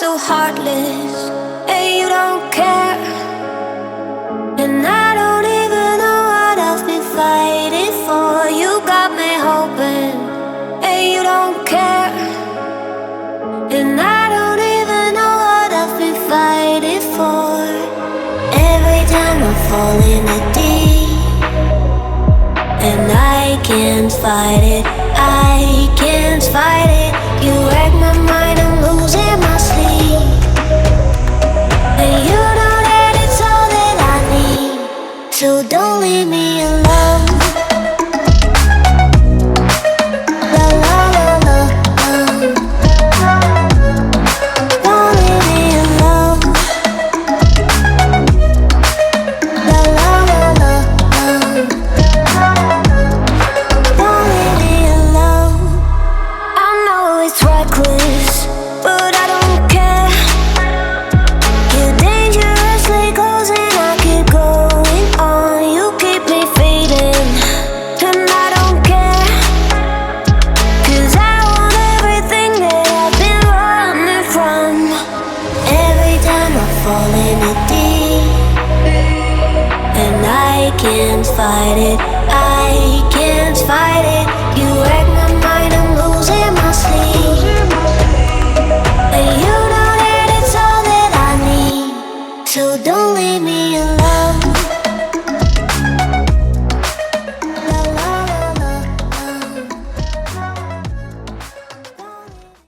so heartless, and you don't care. And I don't even know what I've been fighting for. You got me hoping, and you don't care. And I don't even know what I've been fighting for. Every time I fall in the deep, and I can't fight it, I can't fight it. You wreck my mind, I'm losing my sleep. And you know that it's all that I need, so don't leave me alone. La la la la, don't leave me alone. La la la la, don't leave me alone. I know it's reckless, but I don't care. You're dangerously close and I keep going on. You keep me fading, and I don't care. 'Cause I want everything that I've been running from. Every time I fall in the deep, and I can't fight it,